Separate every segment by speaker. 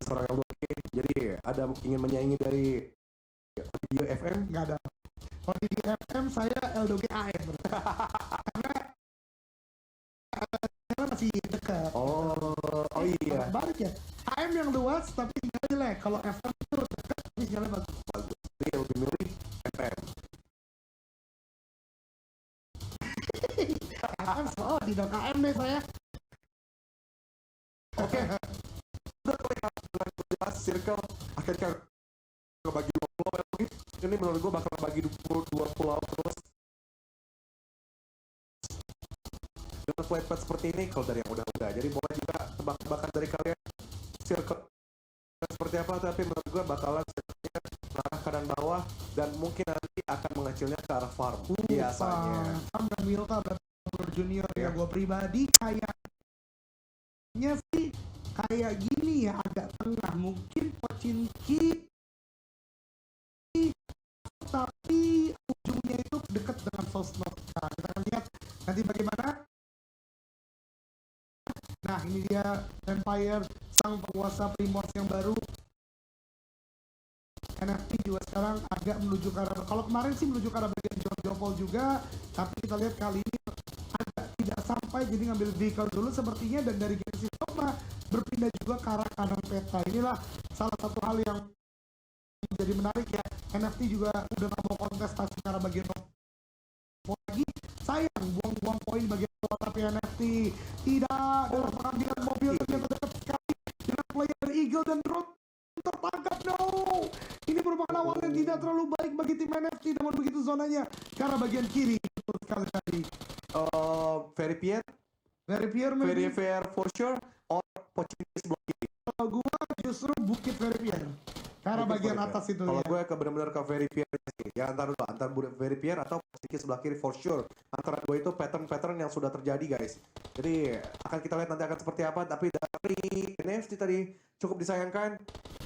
Speaker 1: seorang LDG. Jadi ada ingin menyaingi dari Video FM?
Speaker 2: Nggak ada. Kalau di FM saya LDG AM. Karena masih dekat.
Speaker 1: Oh iya.
Speaker 2: Balik ya. AM yang luas tapi tinggal jelek. Kalau FM itu dekat tapi sinyalnya bagus.
Speaker 1: Jadi lebih milih FM.
Speaker 2: FM di AM deh saya.
Speaker 1: Oke. Udah terlihat dengan jelas Circle akhirnya bagi 20 pulau. Ini menurut gue bakal bagi 22 pulau terus. Dengan flat seperti ini kalau dari yang udah. Jadi boleh juga tebak-tebakan dari kalian Circle seperti apa, tapi menurut gue bakalan Circle-nya arah kanan bawah dan mungkin nanti akan mengecilnya ke arah farm biasanya.
Speaker 2: Farm dan Milta Junior ya gue pribadi kayaknya sih kayak gini ya, agak tengah, mungkin Pochinki tapi ujungnya itu dekat dengan Sosnovka. Kita akan lihat nanti bagaimana. Nah ini dia Vampire, sang penguasa Primors yang baru. NFT juga sekarang agak menuju ke arah, kalau kemarin sih menuju ke arah bagian Jopol juga, tapi kita lihat kali ini agak tidak sampai, jadi ngambil vehicle dulu sepertinya, dan dari Genesis Dogma berpindah juga ke arah kanan peta. Inilah salah satu hal yang menjadi menarik ya. NFT juga udah gak mau kontestasi ke arah bagian lagi. Sayang buang-buang poin bagian bawah, tapi NFT tidak dalam pengambilan mobil ternyata dekat sekali dengan player Eagle dan Drone tertangkap. No, ini merupakan awal yang tidak terlalu baik bagi tim NFT, namun begitu zonanya ke arah bagian kiri. Betul sekali tadi.
Speaker 1: Very fair for sure, or Pochinki sebelah kiri.
Speaker 2: Kalau gue justru Bukit Verifier ke arah bagian atas itu.
Speaker 1: Kalau
Speaker 2: ya.
Speaker 1: gue benar-benar ke Verifier sih. Ya antar Verifier atau Pochinki sebelah kiri for sure. Antara dua itu pattern yang sudah terjadi guys. Jadi akan kita lihat nanti akan seperti apa. Tapi dari NFT tadi cukup disayangkan.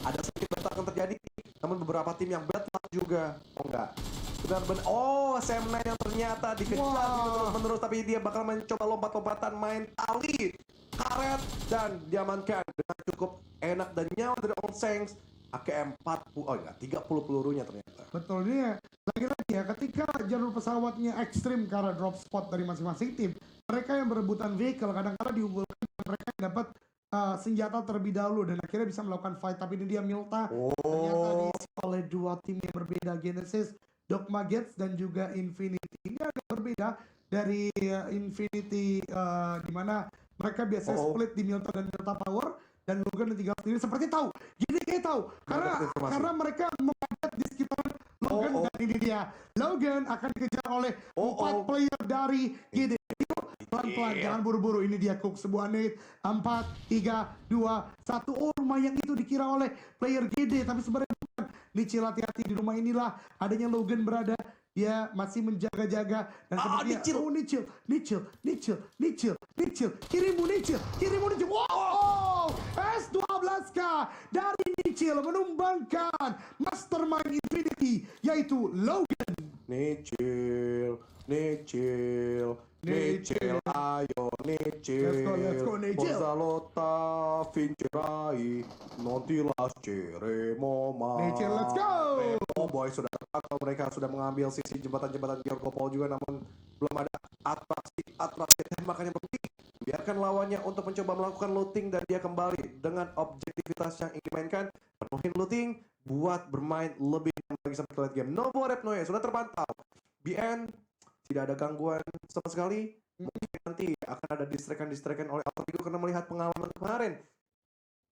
Speaker 1: Ada sedikit bad luck yang terjadi. Namun beberapa tim yang bad luck juga. Oh enggak. Benar-benar. Oh, Sam9 yang ternyata dikejar terus-menerus. Tapi dia bakal mencoba lompat-lompatan main tali. Karet dan diamankan dengan cukup enak dan nyawa dari Onsengs. AKM 30 pelurunya ternyata.
Speaker 2: Betul, ini lagi-lagi ya, ketika jalur pesawatnya ekstrim ke arah drop spot dari masing-masing tim, mereka yang berebutan vehicle kadang-kadang diunggulkan dan mereka yang dapat senjata terlebih dahulu dan akhirnya bisa melakukan fight. Tapi ini dia Milta ternyata diisi oleh dua tim yang berbeda, Genesis Dogma Gates dan juga Infinity. Ini agak berbeda dari Infinity di mana mereka biasanya split di Milta dan Milta Power, dan Logan yang tinggal sendiri seperti tahu. Gini kayak tahu karena mereka memadat di sekitar Logan. Dan ini dia Logan akan dikejar oleh 4 player dari GD. Pelan-pelan, jangan buru-buru. Ini dia Cook, sebuah nade. 4, 3, 2, 1. Oh, rumah yang itu dikira oleh player GD, tapi sebenarnya bukan. Nicil, hati-hati, di rumah inilah adanya Logan berada. Dia masih menjaga-jaga dan sepertinya Nicil. Kirimu Nicil. Wow! S12K dari Nicil menumbangkan Mastermind Infinity, yaitu Logan.
Speaker 1: Nicil, ayo Nicil.
Speaker 2: Let's go Nicil.
Speaker 1: Borzalota, Vincerai, Nontilas, Ceremoma.
Speaker 2: Nicil, let's go.
Speaker 1: Oh boy, sudah terpantau, mereka sudah mengambil sisi jembatan-jembatan Georgopol juga, namun belum ada atraksi tembakan yang berhenti. Biarkan lawannya untuk mencoba melakukan looting dan dia kembali dengan objektivitas yang ingin dimainkan. Penuhin looting buat bermain lebih lagi sampai ke late game. Novo Repnoe sudah terpantau. BN tidak ada gangguan sama sekali. Mungkin nanti akan ada distraction oleh Alter Ego karena melihat pengalaman kemarin.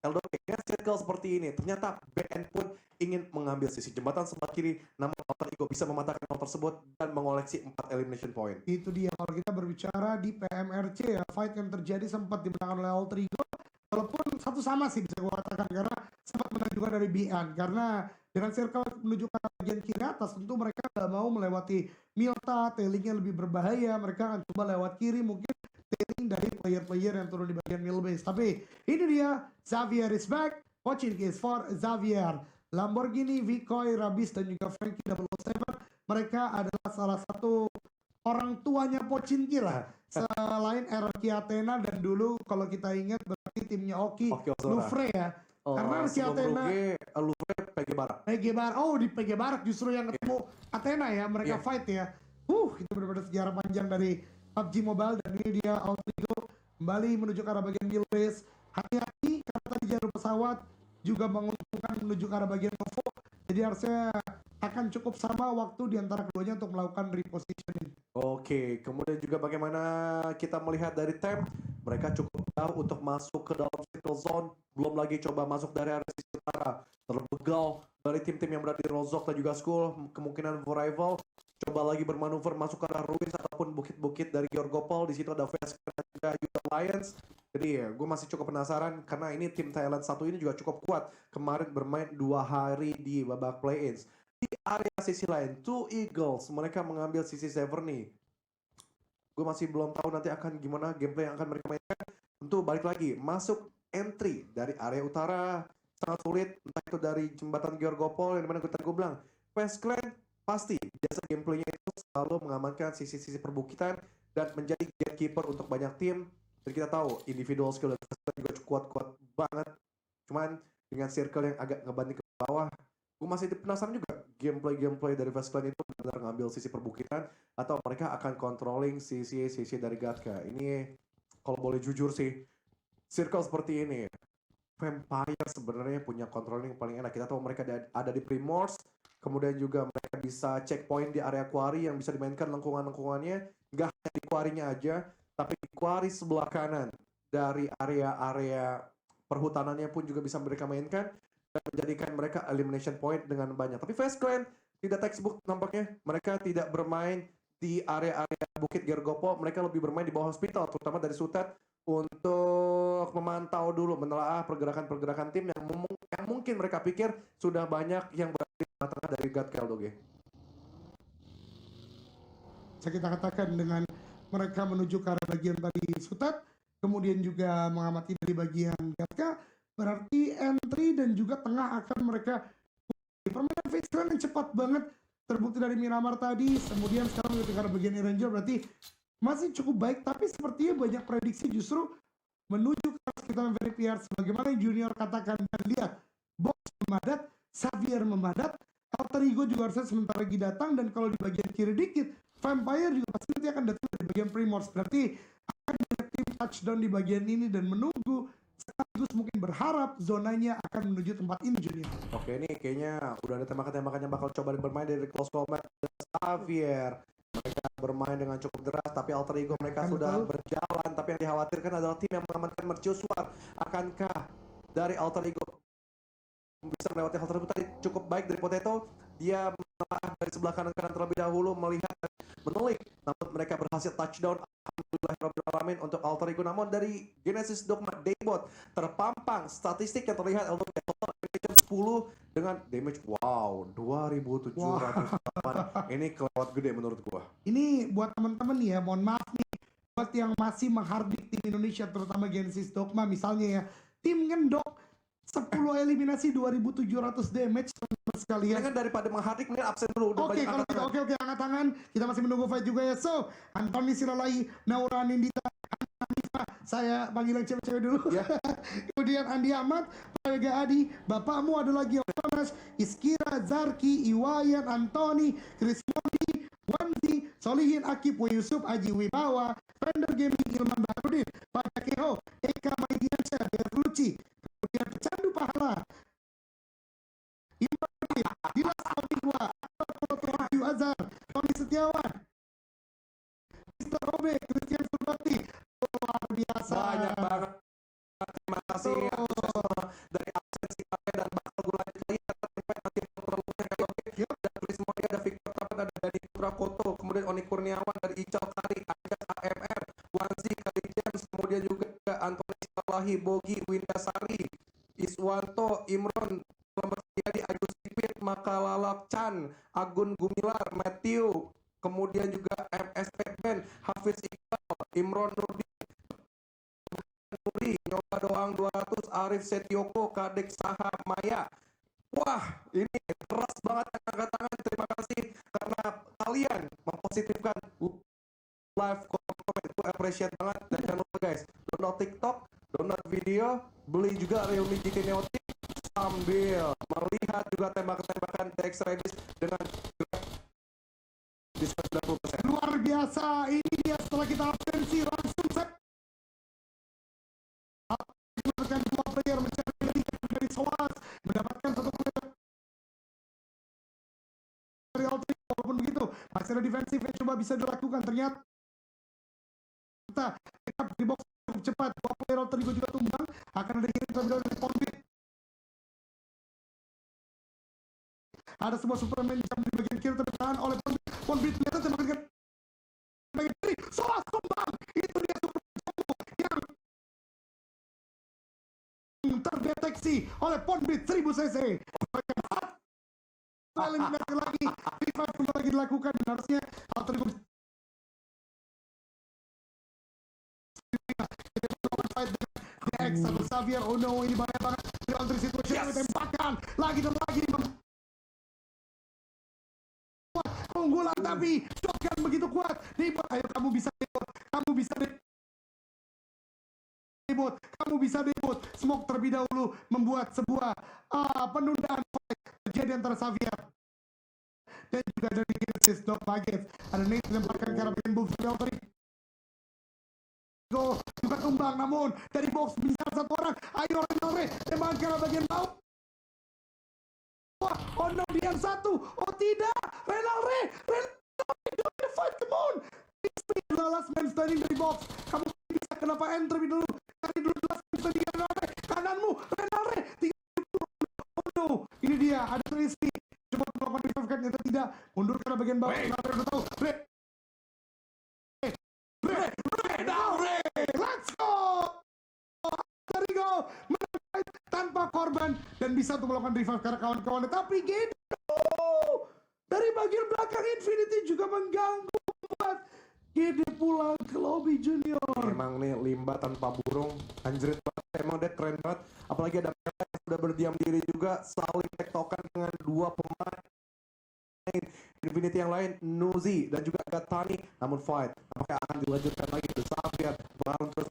Speaker 1: LDP dengan circle seperti ini, ternyata BN pun ingin mengambil sisi jembatan sebelah kiri, namun Alter Ego bisa mematahkan hal tersebut dan mengoleksi 4 elimination point.
Speaker 2: Itu dia, kalau kita berbicara di PMRC ya, fight yang terjadi sempat dimenangkan oleh Alter Ego, walaupun satu sama sih bisa gue katakan, karena sempat menang juga dari BN, karena dengan circle menuju ke bagian kiri atas, tentu mereka gak mau melewati Milta, tailingnya lebih berbahaya, mereka akan coba lewat kiri, mungkin tailing dari player-player yang turun di bagian middle base. Tapi ini dia, Xavier is back. Pochinki is for Xavier. Lamborghini, Vikoi, Rabis, dan juga Frankie 007. Mereka adalah salah satu orang tuanya Pochinki lah. Selain RRQ Athena dan dulu kalau kita ingat berarti timnya Oki Lufre ya. Karena si
Speaker 1: sebelum
Speaker 2: Athena
Speaker 1: Ruge, Louvre, PG Barak.
Speaker 2: PG Barak, oh di PG Barak justru yang ketemu Athena ya, mereka
Speaker 1: Iya.
Speaker 2: fight ya. Itu benar-benar sejarah panjang dari PUBG Mobile, dan ini dia Outrigo kembali menuju ke arah bagian middle base. Hati-hati karena tadi jalur pesawat juga menguntungkan menuju ke arah bagian Novo, jadi harusnya akan cukup sama waktu di antara keduanya untuk melakukan repositioning.
Speaker 1: Oke, kemudian juga bagaimana kita melihat dari temp, mereka cukup jauh untuk masuk ke dalam circle zone, belum lagi coba masuk dari area sisi utara, terbegal dari tim-tim yang berada di Rozok dan juga Skull, kemungkinan for rival, coba lagi bermanuver masuk ke arah Ruins ataupun bukit-bukit dari Georgopol, di situ ada Vesk dan juga Utah Lions. Jadi ya, gue masih cukup penasaran karena ini tim Thailand satu ini juga cukup kuat, kemarin bermain 2 hari di babak play-ins. Di area sisi lain, Two Eagles, mereka mengambil sisi Severny. Gue masih belum tahu nanti akan gimana gameplay yang akan mereka mainkan. Tentu balik lagi, masuk entry dari area utara sangat sulit, entah itu dari jembatan Georgopol yang dimana gue bilang, West Clan pasti biasa gameplaynya itu selalu mengamankan sisi-sisi perbukitan dan menjadi gatekeeper untuk banyak tim. Dan kita tahu individual skill dan juga kuat-kuat banget. Cuman dengan circle yang agak ngebanding ke bawah, gue masih penasaran juga gameplay dari Fast Clan itu benar ngambil sisi perbukitan atau mereka akan controlling sisi dari Gatka. Ini kalau boleh jujur sih, circle seperti ini Vampire sebenarnya punya controlling paling enak. Kita tahu mereka ada di Primorse, kemudian juga mereka bisa checkpoint di area quarry yang bisa dimainkan lengkungan-lengkungannya, nggak hanya di quarry-nya aja, tapi di quarry sebelah kanan dari area-area perhutanannya pun juga bisa mereka mainkan dan menjadikan mereka elimination point dengan banyak. Tapi Fast Clan tidak textbook nampaknya. Mereka tidak bermain di area-area Bukit Gergopo, mereka lebih bermain di bawah hospital, terutama dari Sutet untuk memantau dulu, menelaah pergerakan-pergerakan tim yang mungkin mereka pikir sudah banyak yang berada di tengah dari Gatkel Doge.
Speaker 2: Bisa kita katakan dengan mereka menuju ke arah bagian tadi Sutet, kemudian juga mengamati dari bagian Gatka, berarti entry dan juga tengah akan mereka permainan Face Clan yang cepat banget, terbukti dari Miramar tadi, kemudian sekarang menuju ke arah bagian Ranger, berarti masih cukup baik, tapi sepertinya banyak prediksi justru menuju ke arah sekitar VPR sebagaimana yang Junior katakan. Dan lihat, Box memadat, Xavier memadat, Alter Ego juga harusnya sebentar lagi datang, dan kalau di bagian kiri dikit Vampire juga pasti nanti akan datang dari bagian Primorse, berarti akan banyak tim touchdown di bagian ini dan menunggu sekaligus mungkin berharap zonanya akan menuju tempat ini, Junior.
Speaker 1: Oke, ini kayaknya udah ada tembakan-tembakan yang bakal coba bermain dari close combat Xavier. Mereka bermain dengan cukup deras, tapi Alter Ego mereka sudah berjalan. Tapi yang dikhawatirkan adalah tim yang mengamankan mercusuar. Akankah dari Alter Ego bisa melewati hal tersebut? Tadi cukup baik dari Potato. Dia menelaah dari sebelah kanan terlebih dahulu, melihat dan menelik. Namun mereka berhasil touchdown. Alhamdulillah untuk Alter Ego. Namun dari Genesis Dogma Daybot terpampang statistik yang terlihat untuk total damage 10 dengan damage 2708. Ini kelewat gede menurut gua.
Speaker 2: Ini buat teman-teman nih ya, mohon maaf nih buat yang masih menghardik tim Indonesia terutama Genesis Dogma misalnya ya, tim ngendok 10 eliminasi 2700 damage sekalian.
Speaker 1: Dengan daripada menghardik mending absen dulu.
Speaker 2: Oke, kalau gitu, oke, angkat tangan. Kita masih menunggu fight juga ya. So, Antoni Silalai, Naura Nindita, Hanifa, saya panggil yang cewek-cewek dulu.
Speaker 1: Ya.
Speaker 2: Kemudian Andi Ahmad, Prayoga Adi, bapakmu ada lagi Yonas, Iskira, Zarki, Iwayan, Antoni, Krismoni, Wanzi, Solihin, Akip, Yusuf, Aji Wibawa, Render Gaming, Ilman Baharudin, Pada Keho, Eka Maidiansyah, Derluci, kemudian Pecandu Pahala, Imam Dilas Kotigwa, Wahyu Azhar, Tony Setiawan, Mr. Robe, Christian Surbakti, luar biasa.
Speaker 1: Banyak banget. Terima kasih dari absensi kalian dan bakal gue lanjut lagi nanti terlalu ada tulis Moria, ada Victor Tapan, ada Dani Putra Koto, kemudian Oni Kurniawan dari Ical Kari, Ajas AMR, Wanzi Kali James, kemudian juga Antoni Salahi, Bogi, Windasari, Iswanto, Imron, Selamat Jadi, Agus Sipit, Makalalak Chan, Agun Gumilar, Matthew, kemudian juga MSP Ben, Hafiz Iqbal, Imron Nurdi, Nyoba Doang 200, Arif Setioko, Kadek Saha Maya. Wah, ini keras banget angkat tangan. Terima kasih karena kalian mempositifkan live comment. Itu appreciate banget. Dan jangan lupa guys, download TikTok, download video, beli juga Realme GT Neo 3 sambil melihat juga tembakan-tembakan Dex Rebis dengan di 90%.
Speaker 2: Luar biasa, ini dia setelah kita absensi langsung set. Menggunakan dua player mencari dari Soas, mendapatkan satu player dari Altri. Walaupun begitu, masih ada defensif yang coba bisa dilakukan. Ternyata kita di box cukup cepat. Dua player Altri juga tumbang. Akan ada kirim terlebih dahulu dari Ponbit. Ada sebuah Superman jam di bagian kiri tertahan oleh Ponbit. Ponbit ternyata tembakan bagian kiri. Soas tumbang. Itu dia Superman yang terdeteksi oleh Ponbit 1000 cc. Eliminasi lagi, revive kembali lagi dilakukan dan harusnya Alter Ego DX atau Xavier. Oh no, ini bahaya banget. Di Alter situation tembakan lagi dan lagi keunggulan, tapi shotgun begitu kuat. Ribut, ayo kamu bisa ribut, kamu bisa debut. Smoke terlebih dahulu membuat sebuah penundaan fight terjadi antara Xavier dan juga dari Genesis Dog Baggett. Ada Nate melemparkan ke arah bagian box dari Alter Ego juga tumbang, namun dari box bisa satu orang. Ayo Renalre tembakan ke arah bagian bawah. Oh no, dia yang satu. Oh tidak, Renalre don't fight, come on. The last man standing dari box. Kamu bisa kenapa enter dulu? Cari dulu last man standing Renalre. Kananmu Renalre. Oh no, ini dia ada Tristy. Coba melakukan revive kan, ternyata tidak. Mundur ke arah bagian bawah. Renalre udah tahu. Let's go. There we go. Tanpa korban dan bisa untuk melakukan revive karena kawan-kawan. Tapi Gedo dari bagian belakang Infinity juga mengganggu buat Gede pulang ke lobby Junior.
Speaker 1: Emang nih Limba tanpa burung anjrit banget, emang dia keren banget. Apalagi ada Mela yang sudah berdiam diri juga saling tektokan dengan dua pemain Infinity yang lain, Nuzi dan juga Gatani. Namun fight apakah akan dilanjutkan lagi? Xavier melawan terus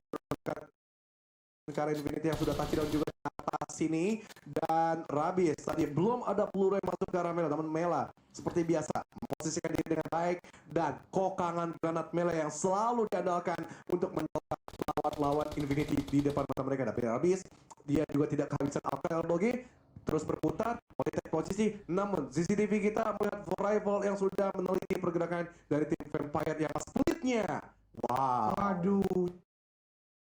Speaker 1: karena Infinity yang sudah touchdown juga di atas sini, dan Rabis tadi belum ada peluru yang masuk ke arah Mela, namun Mela seperti biasa memposisikan diri dengan baik dan kokangan granat Mela yang selalu diandalkan untuk menolak lawan Infinity di depan mata mereka. Tapi Rabis dia juga tidak kehabisan akal logi, terus berputar melihat posisi, namun CCTV kita melihat rival yang sudah meneliti pergerakan dari tim Vampire yang splitnya. Wow.
Speaker 2: Waduh.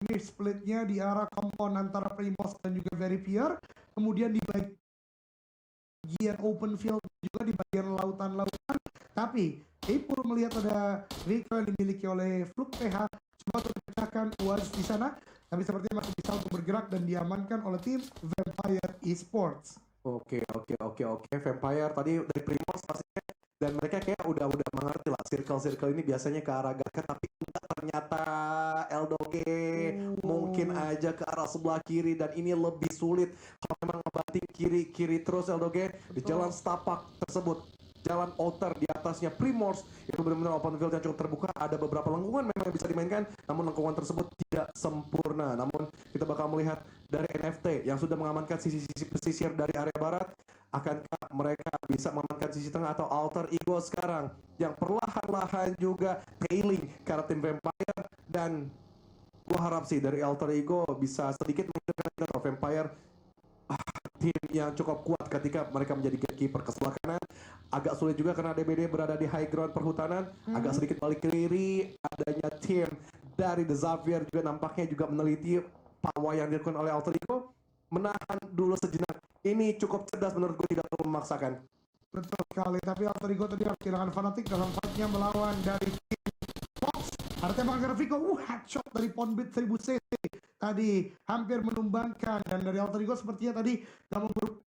Speaker 2: Ini splitnya di arah kompon antara Primos dan juga Verifier, kemudian di bagian open field juga di bagian lautan-lautan. Tapi Ipul melihat ada vehicle yang dimiliki oleh Fluke PH, coba untuk dipecahkan UAS di sana, tapi sepertinya masih bisa untuk bergerak dan diamankan oleh tim Vampire Esports.
Speaker 1: Oke. Vampire tadi dari Primos pastinya, dan mereka kayak udah mengerti lah circle ini biasanya ke arah Gaket, tapi enggak, ternyata Eldoge mungkin aja ke arah sebelah kiri, dan ini lebih sulit kalau memang ngebanting kiri terus Eldoge di jalan setapak tersebut. Jalan outer di atasnya Primors itu benar-benar open field yang cukup terbuka. Ada beberapa lengkungan memang yang bisa dimainkan, namun lengkungan tersebut tidak sempurna. Namun kita bakal melihat dari NFT yang sudah mengamankan sisi-sisi pesisir dari area barat. Akankah mereka bisa mengamankan sisi tengah atau Alter Ego sekarang yang perlahan-lahan juga tailing ke arah tim Vampire? Dan gua harap sih dari Alter Ego bisa sedikit mengingatkan Vampire tim yang cukup kuat ketika mereka menjadi gatekeeper ke sebelah kanan. Agak sulit juga karena DBD berada di high ground perhutanan. Agak sedikit balik kiri. Adanya tim dari The Xavier juga nampaknya juga meneliti pawai yang dilakukan oleh Alter Ego. Menahan dulu sejenak. Ini cukup cerdas menurutku, tidak perlu memaksakan.
Speaker 2: Betul sekali, tapi Alter Ego tadi harus kehilangan fanatik dalam fightnya melawan dari tim Fox. Ada tembakan grafiko, headshot dari Ponbit 1000 cc. Tadi hampir menumbangkan, dan dari Alter Ego sepertinya tadi gak memburu,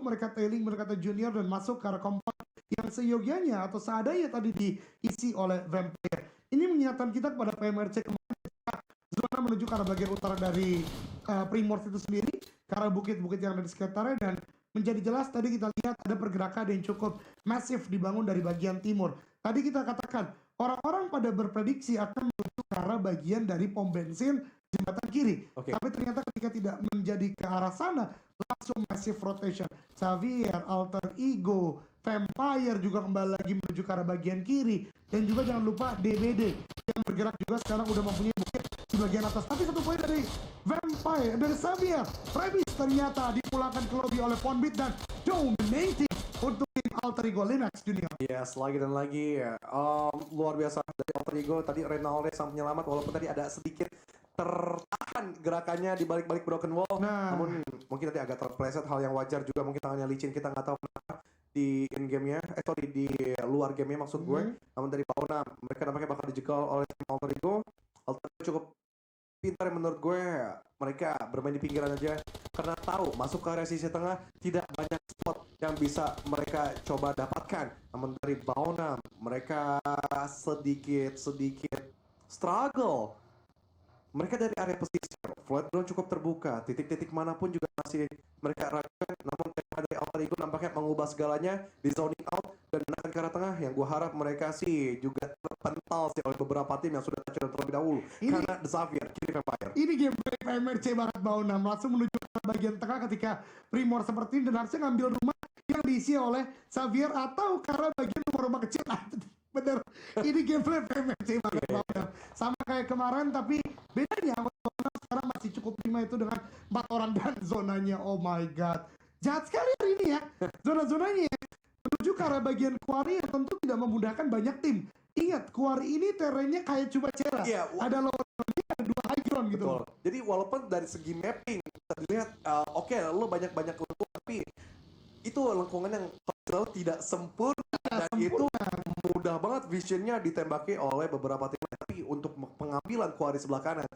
Speaker 2: mereka tailing, mereka junior dan masuk ke arah kompak yang seyogianya atau seadanya tadi diisi oleh Vampire. Ini mengingatkan kita kepada PMRC kemarin ketika zona menuju ke arah bagian utara dari Primors itu sendiri, ke arah bukit-bukit yang ada di sekitarnya, dan menjadi jelas tadi kita lihat ada pergerakan yang cukup masif dibangun dari bagian timur. Tadi kita katakan orang-orang pada berprediksi akan menuju ke arah bagian dari pom bensin jembatan kiri.
Speaker 1: Oke.
Speaker 2: Tapi ternyata ketika tidak menjadi ke arah sana, langsung massive rotation. Xavier, Alter Ego, Vampire juga kembali lagi menuju ke arah bagian kiri. Dan juga jangan lupa DBD yang bergerak juga sekarang udah mempunyai bukit di bagian atas. Tapi satu poin dari Vampire, dari Xavier. Rebis ternyata dipulangkan ke lobby oleh Fonbit dan dominating untuk tim Alter Ego Linux Junior.
Speaker 1: Yes, lagi dan lagi ya. Luar biasa dari Alter Ego. Tadi Reynolds sang penyelamat walaupun tadi ada sedikit tertahan gerakannya di balik-balik broken wall. Namun mungkin tadi agak terpleset, hal yang wajar juga, mungkin tangannya licin, kita nggak tahu kenapa di in game-nya, sorry di luar game-nya maksud gue. Namun dari Pauna mereka nampaknya bakal dijegal oleh tim Alter Ego. Alter Ego cukup pintar menurut gue, mereka bermain di pinggiran aja karena tahu masuk ke area sisi tengah tidak banyak spot yang bisa mereka coba dapatkan. Namun dari Pauna mereka sedikit struggle. Mereka dari area pesisir, flat ground cukup terbuka, titik-titik manapun juga masih mereka ragukan. Namun dari Alter Ego nampaknya mengubah segalanya di zoning out dan menekan ke arah tengah. Yang gue harap mereka sih juga terpental sih oleh beberapa tim yang sudah touchdown terlebih dahulu. Karena The Xavier, kiri Vampire.
Speaker 2: Ini gameplay PMRC banget Bauna, langsung menuju ke bagian tengah ketika Primor seperti ini dan harusnya ngambil rumah yang diisi oleh Xavier atau karena bagian rumah kecil. Bener, ini gameplay PMRC banget Bauna. Sama kayak kemarin, tapi bedanya Bauna sekarang masih cukup prima itu dengan 4 orang dan zonanya. Oh my god, jahat sekali hari ini ya zona-zonanya ya. Menuju ke arah bagian quarry yang tentu tidak memudahkan banyak tim. Ingat, quarry ini terrennya kayak Chubachera.
Speaker 1: Iya,
Speaker 2: Ada lower ground, ada 2 high ground gitu.
Speaker 1: Betul. Jadi walaupun dari segi mapping terlihat oke, lo banyak-banyak lengkung, tapi itu lengkungan yang selalu tidak sempurna dan itu mudah banget visionnya ditembaki oleh beberapa tim. Tapi untuk pengambilan quarry sebelah kanan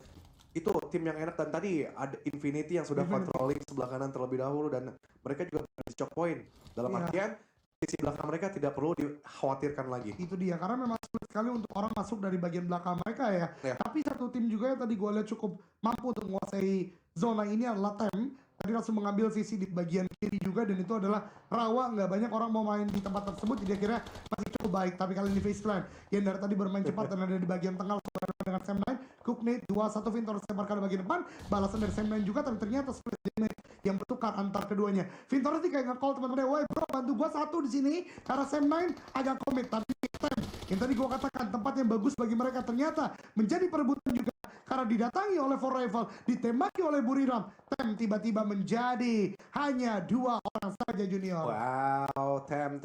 Speaker 1: itu tim yang enak, dan tadi ada Infinity yang sudah controlling sebelah kanan terlebih dahulu dan mereka juga di choke point. Dalam artian sisi belakang mereka tidak perlu dikhawatirkan lagi.
Speaker 2: Itu dia, karena memang sulit sekali untuk orang masuk dari bagian belakang mereka ya. Tapi satu tim juga yang tadi gue lihat cukup mampu untuk menguasai zona ini adalah Tem. Tadi langsung mengambil sisi di bagian kiri juga, dan itu adalah rawa. Nggak banyak orang mau main di tempat tersebut, jadi akhirnya masih cukup baik. Tapi kali ini Face Clan yang dari tadi bermain cepat dan ada di bagian tengah dengan Sam 9. Cooknate 2-1 Vintor sebarkan di bagian depan. Balasan dari Sam 9 juga, tapi ternyata split damage yang bertukar antar keduanya. Vintor sih kayak nge-call teman-teman, woi bro bantu gua satu di sini karena Sam 9 agak komit. Tapi Tem yang tadi gua katakan tempat yang bagus bagi mereka ternyata menjadi perebutan juga karena didatangi oleh For Rival, ditembaki oleh Buriram. Tem tiba-tiba menjadi hanya 2 orang saja Junior.
Speaker 1: Wow, Tem,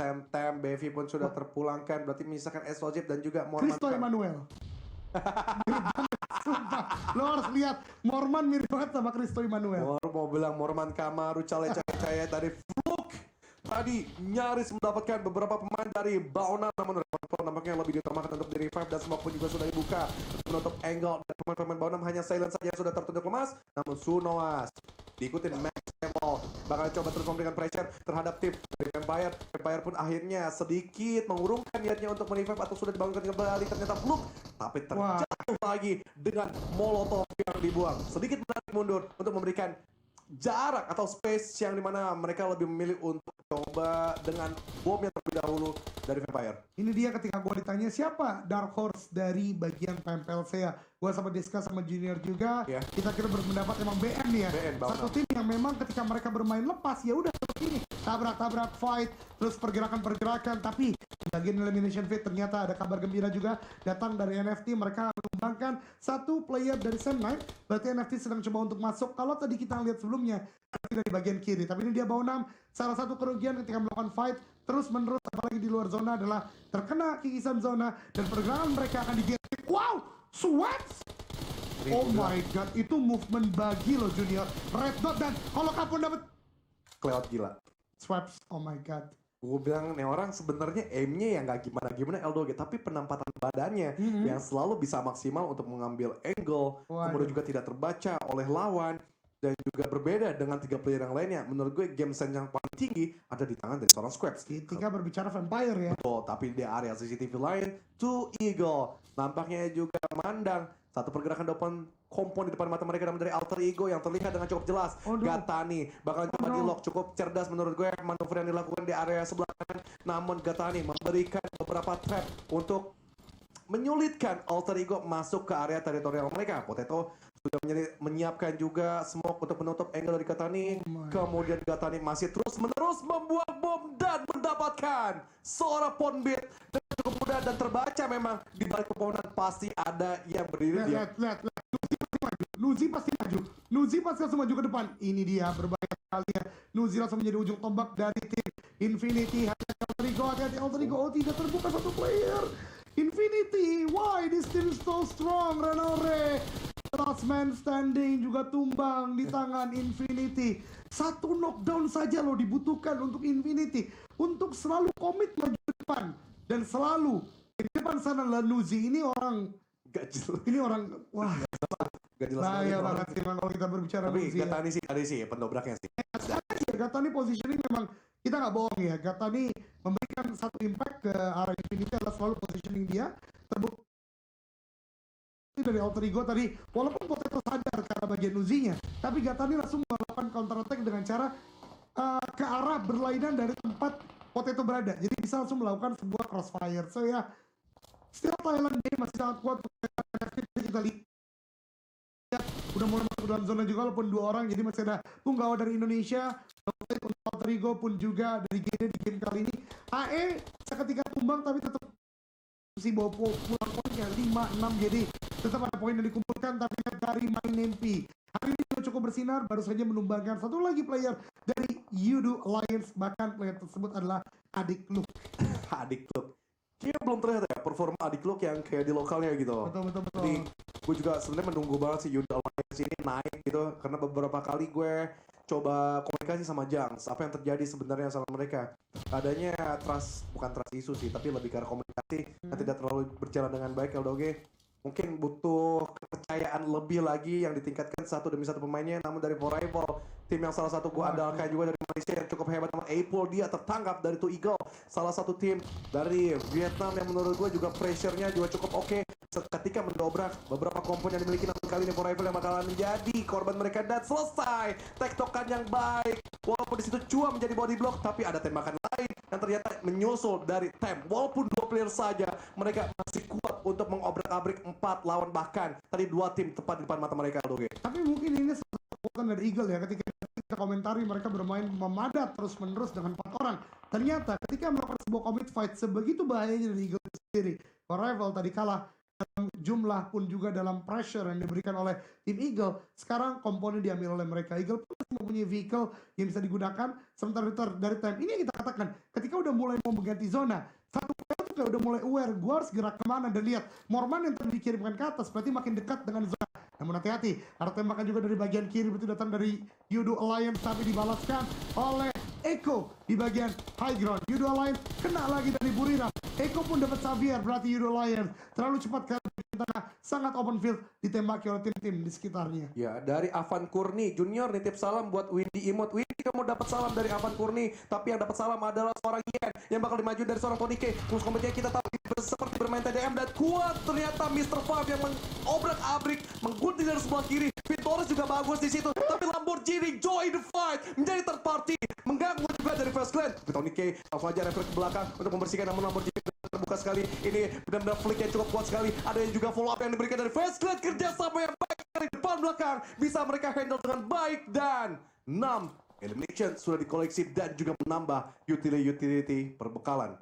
Speaker 1: Bevi pun sudah terpulangkan, berarti misalkan Esojib dan juga Morman.
Speaker 2: Cristo Emmanuel. Mirip banget, sumpah. Lo harus lihat, Morman mirip banget sama Cristo Emmanuel.
Speaker 1: Mau bilang Morman Kamaru, cale-cale dari Fluke. Tadi nyaris mendapatkan beberapa pemain dari Baona, namun nampaknya lebih diutamakan untuk di revive dan smoke pun juga sudah dibuka untuk menutup angle, dan pemain-pemain Baona hanya silent saja yang sudah tertunduk lemas. Namun Sunoas diikutin Max Level bakal coba terus memberikan pressure terhadap tim dari Vampire. Vampire pun akhirnya sedikit mengurungkan niatnya untuk merevive atau sudah dibangunkan kembali. Ternyata Fluke tapi terjatuh lagi dengan Molotov yang dibuang. Sedikit menarik mundur untuk memberikan jarak atau space yang dimana mereka lebih memilih untuk coba dengan bom yang terlebih dahulu dari Vampire.
Speaker 2: Ini dia ketika gue ditanya siapa Dark Horse dari bagian PMPLC ya. Gue sama Diska sama Junior juga, kita berpendapat emang BM nih ya. Satu tim yang memang ketika mereka bermain lepas ya udah seperti ini, tabrak-tabrak fight, terus pergerakan-pergerakan. Tapi bagian elimination fit ternyata ada kabar gembira juga datang dari NFT. Mereka mengembangkan satu player dari Sam 9. Berarti NFT sedang coba untuk masuk. Kalau tadi kita lihat sebelumnya dari bagian kiri, tapi ini dia Baunam. Salah satu kerugian ketika melakukan fight terus menerus apalagi di luar zona adalah terkena kikisan zona dan pergerakan mereka akan digeser. Wow, Sweats! Oh my god, itu movement bagi loh Junior. Red dot dan kalau kapun dapat
Speaker 1: Cloud gila.
Speaker 2: Swaps, oh my god.
Speaker 1: Gue bilang nih orang sebenarnya aimnya yang gak gimana-gimana L2G, tapi penempatan badannya yang selalu bisa maksimal untuk mengambil angle, kemudian juga tidak terbaca oleh lawan. Dan juga berbeda dengan 3 player yang lainnya. Menurut gue game sense yang paling tinggi ada di tangan dari seorang Squabs.
Speaker 2: Ketika berbicara Vampire ya.
Speaker 1: Betul, tapi di area CCTV lain, Two Eagle nampaknya juga mandang satu pergerakan depan kompon di depan mata mereka namun dari Alter Ego yang terlihat dengan cukup jelas. Gatani bakal coba di lock, cukup cerdas menurut gue manuver yang dilakukan di area sebelah kanan. Namun Gatani memberikan beberapa trap untuk menyulitkan Alter Ego masuk ke area teritorial mereka. Potato sudah menyiapkan juga smoke untuk menutup angle dari Gatani. Kemudian Gatani masih terus menerus membuang bom dan mendapatkan seorang Ponbit dengan cukup mudah dan terbaca. Memang di balik pepohonan pasti ada yang berdiri.
Speaker 2: Lihat. Nuzi pasti maju. Nuzi pasti langsung maju ke depan. Ini dia berbahaya sekali ya. Nuzi langsung menjadi ujung tombak dari tim Infinity. Hati-hati Alterigo. Oh, tidak terbuka satu player. Infinity, why this team is so strong? Renore, last man standing juga tumbang di tangan Infinity. Satu knockdown saja loh dibutuhkan untuk Infinity untuk selalu komit maju ke depan dan selalu di depan sana adalah Nuzi. Ini orang
Speaker 1: Gak jelas.
Speaker 2: ini orang wah
Speaker 1: Gak jelas
Speaker 2: bahaya banget sih memang kalau kita berbicara
Speaker 1: Tapi
Speaker 2: Nuzi.
Speaker 1: Gatani sih ada sih pendobraknya sih.
Speaker 2: Gatani positioning memang kita nggak bohong ya. Gatani memberikan satu impact ke arah Infinity adalah selalu positioning dia terbukti dari Alterigo tadi, walaupun Potato sadar karena bagian Nuzinya, tapi Gatani langsung melakukan counter attack dengan cara ke arah berlainan dari tempat Potato berada. Jadi bisa langsung melakukan sebuah crossfire. So ya, still Thailand game masih sangat kuat. Kita lihat udah mulai masuk dalam zona juga walaupun 2 orang, jadi masih ada Tunggawa dari Indonesia, Alterigo pun juga dari GD di game kali ini. AE seketika tumbang tapi tetap si bawa pulang poinnya 5-6, jadi tetap ada poin yang dikumpulkan. Tapi dari main MP hari ini juga cukup bersinar, baru saja menumbangkan satu lagi player dari Yudu Alliance, bahkan player tersebut adalah adik Luke.
Speaker 1: Adik Klub. Kayaknya belum terlihat ya performa adik Klub yang kayak di lokalnya gitu.
Speaker 2: Betul.
Speaker 1: Jadi gue juga sebenarnya menunggu banget si Yuda Alliance ini naik gitu, karena beberapa kali gue coba komunikasi sama Jangs, apa yang terjadi sebenarnya sama mereka. Adanya bukan trust isu sih, tapi lebih ke arah komunikasi yang tidak terlalu berjalan dengan baik. LDOG mungkin butuh kepercayaan lebih lagi yang ditingkatkan satu demi satu pemainnya. Namun dari Rival, tim yang salah satu gue andalkan juga dari Malaysia yang cukup hebat, sama Apple, dia tertangkap dari Two Eagle, salah satu tim dari Vietnam yang menurut gue juga pressure-nya juga cukup oke ketika mendobrak beberapa komponen yang dimiliki. Namun kali ini Rival yang bakalan menjadi korban mereka dan selesai tektokan yang baik. Walaupun di situ Chua menjadi body block, tapi ada tembakan lain yang ternyata menyusul dari Tem. Walaupun 2 player saja, mereka masih kuat untuk mengobrak-abrik 4 lawan, bahkan tadi 2 tim tepat di depan mata mereka.
Speaker 2: Tapi mungkin ini kekuatan dari Eagle ya, ketika kita komentari mereka bermain memadat terus-menerus dengan 4 orang. Ternyata ketika melakukan sebuah commit fight sebegitu bahayanya dari Eagle sendiri, Rival tadi kalah dalam jumlah pun juga dalam pressure yang diberikan oleh tim Eagle. Sekarang komponen diambil oleh mereka. Eagle pun mempunyai vehicle yang bisa digunakan. Sementara dari time ini yang kita katakan, ketika udah mulai mau mengganti zona, satu player juga udah mulai aware, gue harus gerak kemana, dan lihat Morman yang tadi dikirimkan ke atas berarti makin dekat dengan zona. Namun hati-hati, ada tembakan juga dari bagian kiri, itu datang dari Yudu Alliance, tapi dibalaskan oleh Eko di bagian high ground. Yudu Alliance kena lagi dari Burira. Eko pun dapat Xavier, berarti Yudu Alliance terlalu cepat ke tengah, sangat open field, ditembaki oleh tim-tim di sekitarnya.
Speaker 1: Ya, dari Avan Kurni Junior nitip salam buat Windy Imut. Windy, kamu dapat salam dari Avan Kurni, tapi yang dapat salam adalah seorang Yen yang bakal dimaju dari seorang Tony K. Terus kompetisinya kita tahu seperti bermain TDM dan kuat, ternyata Mr. Five yang mengobrak-abrik, menggunting dari sebelah kiri. Vittoris juga bagus di situ, tapi Lamborghini join the fight menjadi third party, mengganggu juga dari First Clan. Tony K langsung aja refer ke belakang untuk membersihkan, namun Lamborghini terbuka sekali. Ini benar-benar flick yang cukup kuat sekali. Ada yang juga follow up yang diberikan dari First Clan, kerjasama yang baik dari depan belakang, bisa mereka handle dengan baik, dan 6 elimination sudah dikoleksi dan juga menambah utility perbekalan.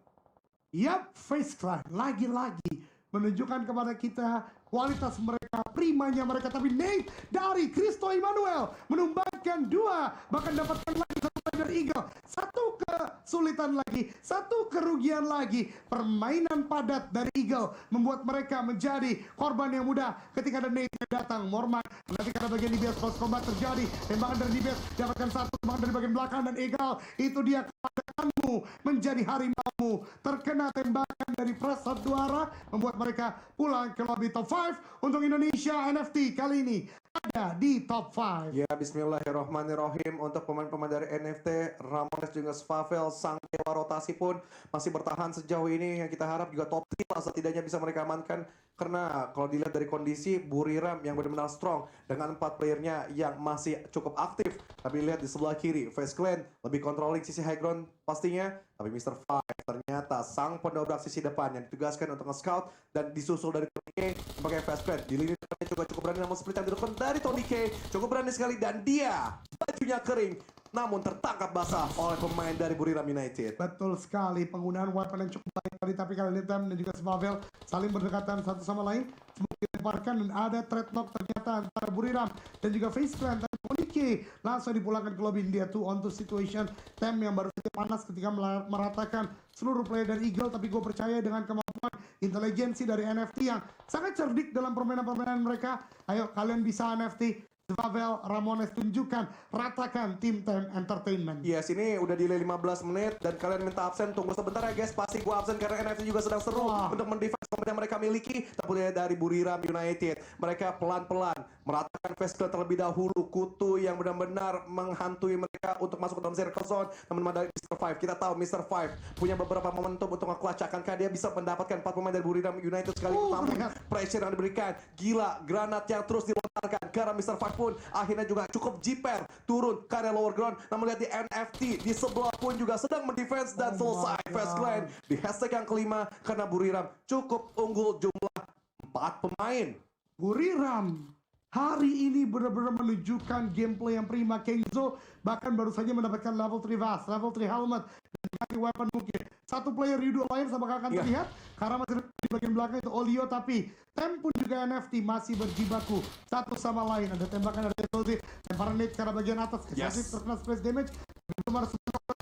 Speaker 2: Yap, Face Clan lagi-lagi menunjukkan kepada kita kualitas mereka, primanya mereka. Tapi Nate dari Cristo Emmanuel menumbangkan 2, bahkan dapatkan lagi satu dari Eagle. Satu kesulitan lagi, satu kerugian lagi. Permainan padat dari Eagle membuat mereka menjadi korban yang mudah ketika ada Nate yang datang. Morman ketika ada bagian DBS cross combat terjadi, tembakan dari DBS dapatkan satu, tembakan dari bagian belakang, dan Eagle itu dia keadaanmu menjadi harimau, terkena tembakan dari Prasad Duara, membuat mereka pulang ke lobby top 5 untuk Indonesia. NFT kali ini ada di top 5.
Speaker 1: Ya, bismillahirrohmanirrohim. Untuk pemain-pemain dari NFT, Ramones juga Svavel, sang dewa rotasi pun masih bertahan sejauh ini. Yang kita harap juga top 3 lah setidaknya bisa mereka amankan. Karena kalau dilihat dari kondisi Buriram yang benar-benar strong dengan 4 playernya yang masih cukup aktif. Tapi lihat di sebelah kiri, Face Clan lebih controlling sisi high ground pastinya. Tapi Mr. Five ternyata sang pendobrak sisi depan yang ditugaskan untuk nge-scout dan disusul dari Tony sebagai Face Clan di lini Tendangannya juga cukup berani, namun split yang dilakukan dari Tony K cukup berani sekali, dan dia bajunya kering namun tertangkap basah oleh pemain dari Buriram United.
Speaker 2: Betul sekali, penggunaan weapon yang cukup baik tadi, tapi kali ini Tem dan juga Svavel saling berdekatan satu sama lain. Semoga dilemparkan dan ada trade knock ternyata antara Buriram dan juga Face Clan. Tapi Monike langsung dipulangkan ke lobby. Dia 2-on-2 situation. Tem yang baru saja panas ketika meratakan seluruh player dari Eagle, tapi gue percaya dengan kemampuan intelijensi dari NFT yang sangat cerdik dalam permainan-permainan mereka. Ayo kalian bisa NFT. Pavel Ramones, tunjukkan, ratakan tim Tem Entertainment.
Speaker 1: Yes, ini udah delay 15 menit dan kalian minta absen. Tunggu sebentar ya guys, pasti gua absen karena NFT juga sedang seru untuk mendefense pemain yang mereka miliki. Tapi dari Buriram United, mereka pelan-pelan meratakan face clan terlebih dahulu. Kutu yang benar-benar menghantui mereka untuk masuk ke dalam circle zone. Teman-teman dari Mr. Five, kita tahu Mr. Five punya beberapa momentum untuk nge-clutch. Akankah dia bisa mendapatkan 4 pemain dari Buriram United sekaligus? Namun pressure yang diberikan, gila, granat yang terus dilontarkan karena Mr. Five pun akhirnya juga cukup jiper turun ke area lower ground. Namun lihat di NFT di sebelah pun juga sedang mendefense dan selesai Fast Clan di hashtag yang kelima karena Buriram cukup unggul jumlah 4 pemain.
Speaker 2: Buriram hari ini benar-benar menunjukkan gameplay yang prima. Kenzo bahkan baru saja mendapatkan level 3 vest, level 3 helmet, dan dikasih weapon mungkin. Satu player Yudo Alliance apakah akan terlihat? Karena masih di bagian belakang itu Olio, tapi Tem pun juga NFT masih berjibaku satu sama lain. Ada tembakan dari Explosive, lemparan nade ke arah bagian atas, Explosive terkena splash damage. Gemar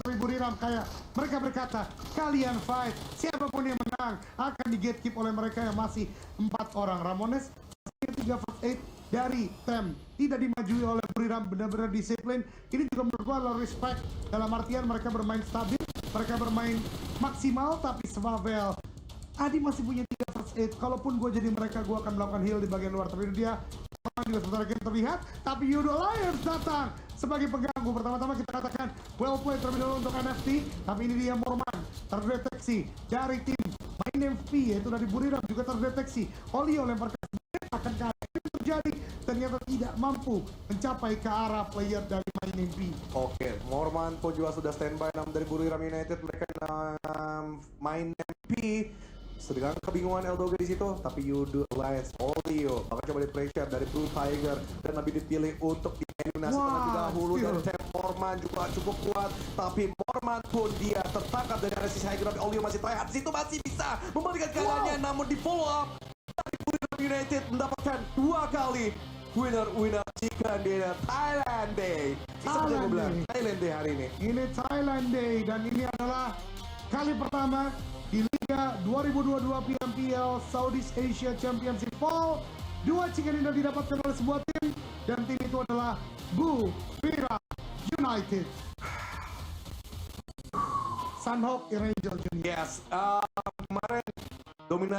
Speaker 2: dari Buriram kayak mereka berkata, kalian fight, siapapun yang menang akan di gatekeep oleh mereka yang masih 4 orang. Ramones 3 first aid dari Tem tidak dimajui oleh Buriram, benar-benar disiplin. Ini juga menurut gua adalah respect dalam artian mereka bermain stabil, mereka bermain maksimal. Tapi Svavel Adi masih punya 3 first aid. Kalaupun gue jadi mereka, gue akan melakukan heal di bagian luar. Tapi dia juga sebentar lagi terlihat. Tapi Yudo Alliance datang sebagai pengganggu. Pertama-tama kita katakan well played terlebih dahulu untuk NFT. Tapi ini dia Morman terdeteksi dari tim Main MP, yaitu dari Buriram juga terdeteksi. Olio lempar ke akan terjadi, ternyata tidak mampu mencapai ke arah player dari Main MP.
Speaker 1: Oke, Morman pun juga sudah standby. Namun dari Buriram United mereka Main MP sedang kebingungan Eldoga di situ, tapi Yudo Alliance, Olio bakal coba di pressure dari Blue Tiger dan lebih dipilih untuk dieliminasi terlebih dahulu dari Tem. Morman juga cukup kuat, tapi Morman pun dia tertangkap dari area sisi high ground. Olio masih tryhard di situ, masih bisa membalikan keadaannya, namun di follow up dari Buriram United mendapatkan 2 kali winner chicken dinner Thailand Day. Seperti yang gue bilang, Thailand Day hari ini.
Speaker 2: Ini Thailand Day dan ini adalah kali pertama di Liga 2022 PMPL Southeast Asia Championship Fall. 2 chicken dinner didapatkan oleh sebuah tim, dan tim itu adalah Buriram United. Sunhawk Irangel Junior.
Speaker 1: Yes, kemarin dominasi